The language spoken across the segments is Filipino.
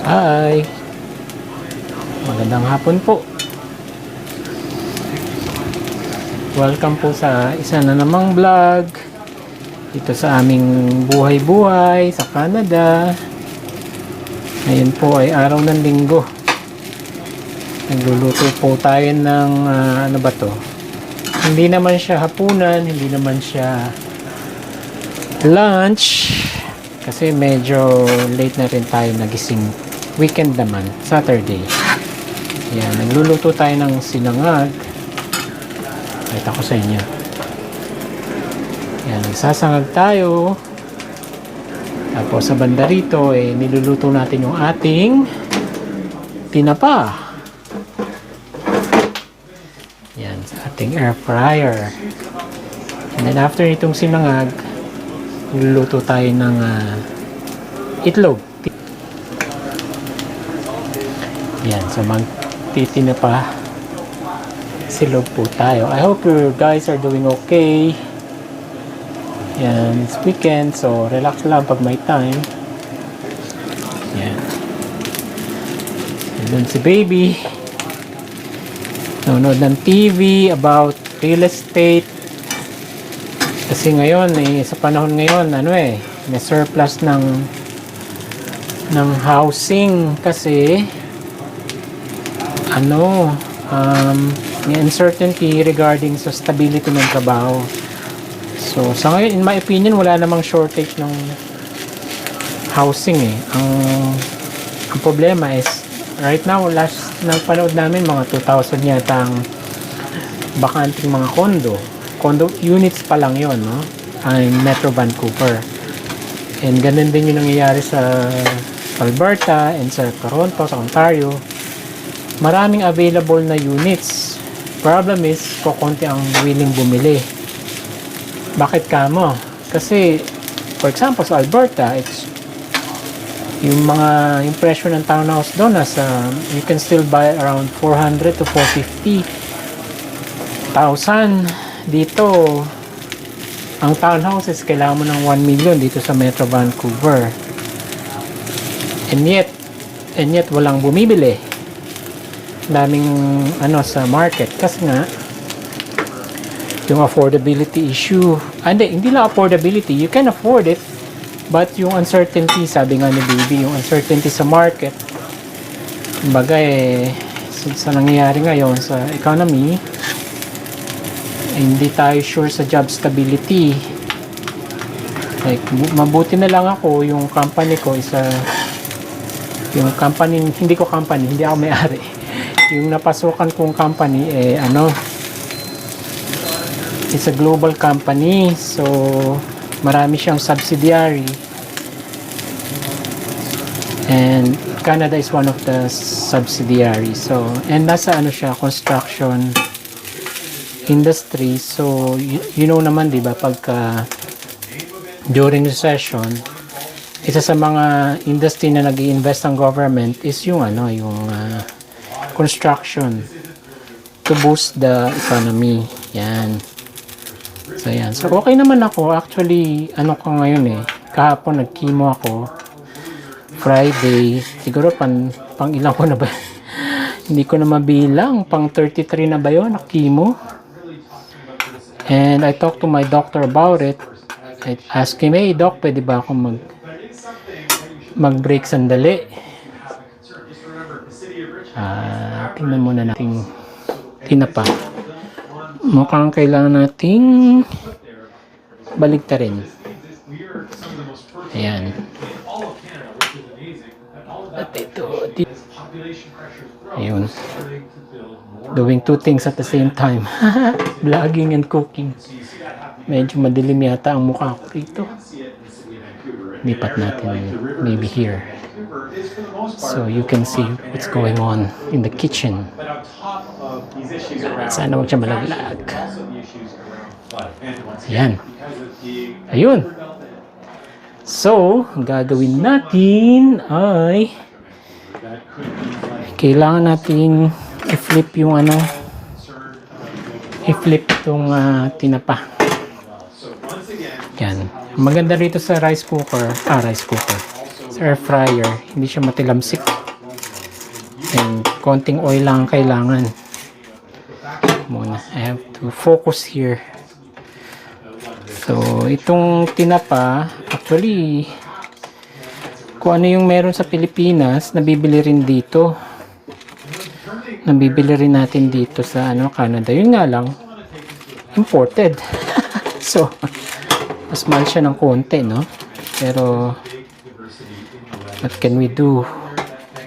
Hi! Magandang hapon po. Welcome po sa isa na namang vlog dito sa aming buhay-buhay sa Canada. Ngayon po ay araw ng linggo. Nagluluto po tayo ng ano ba to? Hindi naman siya hapunan, hindi naman siya lunch kasi medyo late na rin tayo nagising. Weekend naman, Saturday. Ayan, nagluluto tayo ng sinangag. Pakita ko sa inyo. Ayan, nagsasangag tayo. Tapos sa banda rito, niluluto natin yung ating tinapa. Ayan, sa ating air fryer. And then after itong sinangag, niluluto tayo ng itlog. Yan, so magtitinapa silog po tayo. I hope you guys are doing okay. Yan, it's weekend, so relax lang pag may time. Yan. Doon si baby. Nanonood ng TV about real estate. Kasi ngayon, sa panahon ngayon, may surplus ng housing kasi may uncertainty regarding sa stability ng trabaho. So, sa ngayon, in my opinion, wala namang shortage ng housing Ang problema is, right now, last na panood namin, mga 2,000 yata ang bakanting mga condo units pa lang yon, no? Ang Metro Vancouver. And ganun din yung nangyayari sa Alberta and sa Toronto, sa Ontario. Maraming available na units. Problem is, kukunti ang willing bumili. Bakit kamo? Kasi, for example, sa Alberta, yung presyo ng townhouse doon, you can still buy around 400 to 450,000. Dito, ang townhouses, kailangan mo ng 1 million dito sa Metro Vancouver. And yet, walang bumibili. Daming sa market kasi nga yung affordability issue. Hindi lang affordability, you can afford it, but yung uncertainty, sabi nga ni baby, yung uncertainty sa market, kumbaga sa nangyayari ngayon sa economy, hindi tayo sure sa job stability. Like, mabuti na lang ako, yung company ko hindi ako may-ari. Yung napasukan kong company it's a global company, so marami siyang subsidiary, and Canada is one of the subsidiaries. So, and nasa siya, construction industry. So you know naman, di ba, pagka during recession, isa sa mga industry na nag-i-invest ang government is yung construction to boost the economy. Yan. So, yan. So, okay naman ako. Actually, ko ngayon kahapon nag-chemo ako. Friday. Siguro pang ilang ko na ba? Hindi ko na mabilang. Pang 33 na ba yun? Chemo. And I talked to my doctor about it. I asked him, hey doc, pwede ba akong mag-break sandali? Tingnan muna natin tinapa. Mukhang kailangan nating baligtarin. Ayan. At ito. Ayun. Doing two things at the same time. Vlogging and cooking. Medyo madilim yata ang mukha ko rito. Lipat natin maybe here, so you can see what's going on in the kitchen. Sana wag siya malaglag. Yan. Ayun. So, ang gagawin natin ay kailangan natin i-flip yung i-flip itong tinapa. Yan. Maganda rito sa rice cooker, sa air fryer, hindi siya matilamsik. And konting oil lang ang kailangan. Muna, I have to focus here. So, itong tinapa, actually, kung ano yung meron sa Pilipinas, nabibili rin dito. Nabibili rin natin dito sa Canada. Yun nga lang, imported. So, mas mahal siya ng konti, no? Pero, what can we do?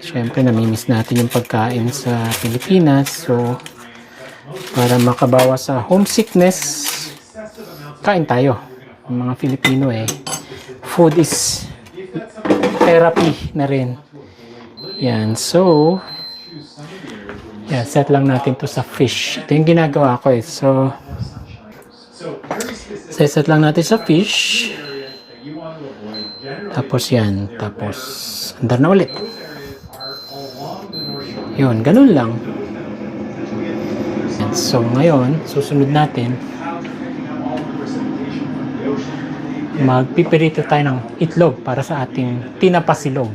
Siyempre, namimiss natin yung pagkain sa Pilipinas. So, para makabawas sa homesickness, kain tayo. Yung mga Filipino food is therapy na rin. Yan. So, set lang natin to sa fish. Ito yung ginagawa ko So, set lang natin sa fish. Tapos yan. Tapos, andar na ulit. Yun, ganun lang. So, ngayon, susunod natin, magpipirito tayo ng itlog para sa ating tinapasilog.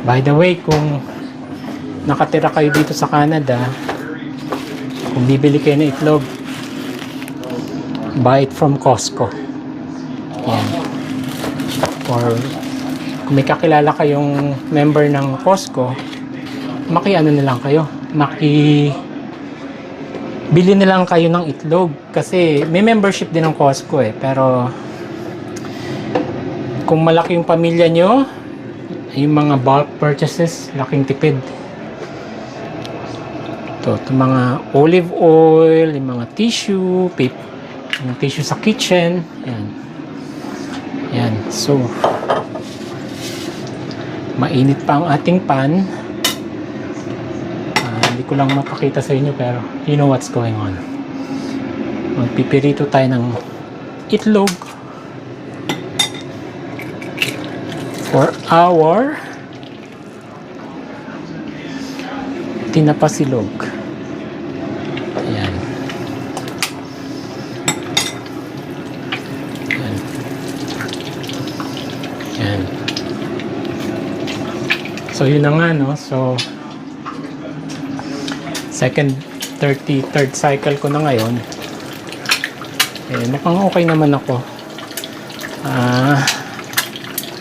By the way, kung nakatira kayo dito sa Canada, kung bibili kayo ng itlog, buy it from Costco. Yan. Or kung may kakilala kayong member ng Costco, maki-ano na lang kayo, bili na lang kayo ng itlog kasi may membership din ng Costco pero kung malaki yung pamilya nyo, yung mga bulk purchases, laking tipid. Ito mga olive oil, yung mga tissue, yung tissue sa kitchen, yan. So, mainit pa ang ating pan. Hindi ko lang mapakita sa inyo pero you know what's going on. Magpipirito tayo ng itlog for our tinapasilog. Ayan. Ayan. So yun na nga so third cycle ko na ngayon. Mukhang okay naman ako.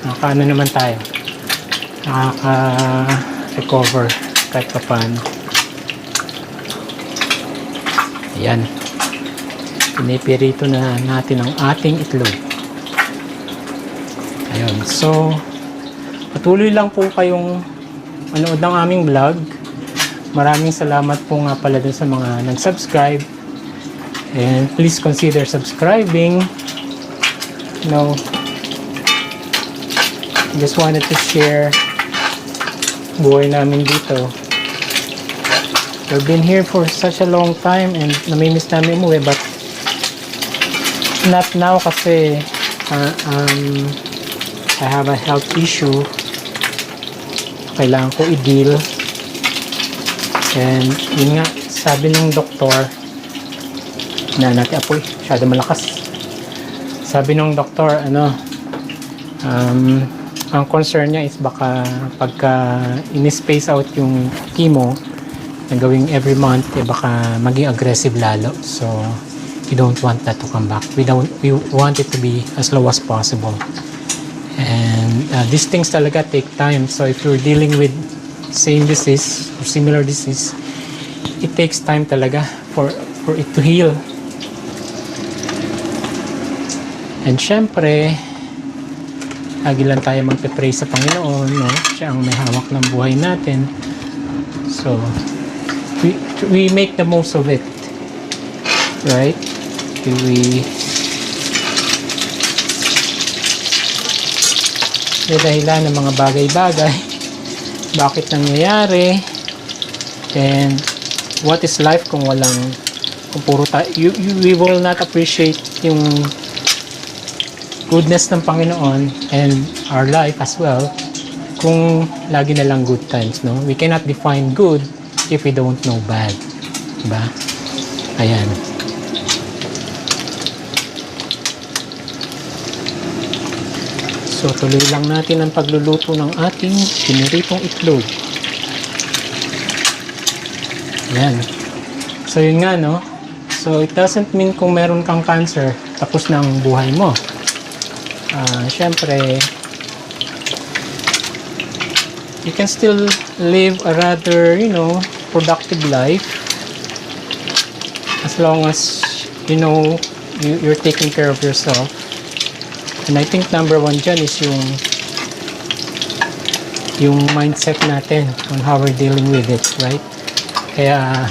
Nakakaano naman tayo. Nakaka-recover kahit pa paano. Ayan. Pinipirito na natin ang ating itlog. Ayun. So, patuloy lang po kayong manood ng aming vlog. Maraming salamat po nga pala dun sa mga nag-subscribe. And please consider subscribing. Just wanted to share buhay namin dito. We've been here for such a long time and namimiss namin umuwi but not now kasi I have a health issue. Kailangan ko i-deal. And yun nga, sabi ng doktor na natin apoy, masyado malakas. Sabi ng doktor, ang concern niya is baka pagka in-space out yung chemo na gawing every month, baka maging aggressive lalo. So, we don't want that to come back. We want it to be as low as possible. And these things talaga take time. So, if you're dealing with same disease or similar disease, it takes time talaga for it to heal. And syempre, lagi lang tayo magpe-pray sa Panginoon, Siya ang may hawak ng buhay natin. So, we make the most of it. Right? May dahilan ng mga bagay-bagay. Bakit nangyayari? And what is life kung puro tayo, we will not appreciate yung goodness ng Panginoon and our life as well kung lagi na lang good times, We cannot define good if we don't know bad. Diba? Ayan. So, tuloy lang natin ang pagluluto ng ating piniritong itlog. Yan. So, yun nga, no? So, it doesn't mean kung meron kang cancer, tapos na ang buhay mo. Siyempre, you can still live a rather, productive life as long as, you're taking care of yourself. And I think number one dyan is yung mindset natin on how we're dealing with it, right? Kaya,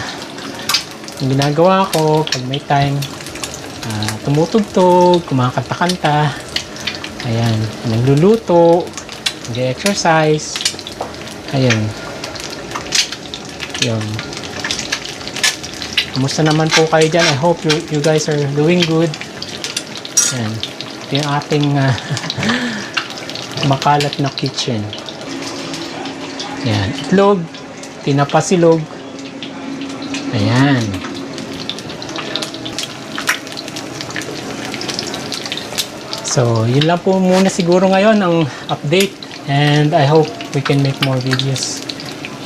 yung ginagawa ko, pag may time, tumutugtog, kumakanta-kanta, ayan, nagluluto, nag-exercise, ayan, yun. Kumusta naman po kayo dyan? I hope you guys are doing good. Ayan, ito yung ating makalat na kitchen. Ayan, itlog, tinapasilog. Ayan. So, yun lang po muna siguro ngayon ang update. And I hope we can make more videos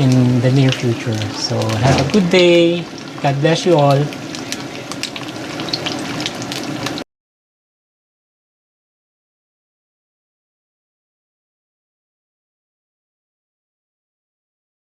in the near future. So, have a good day. God bless you all.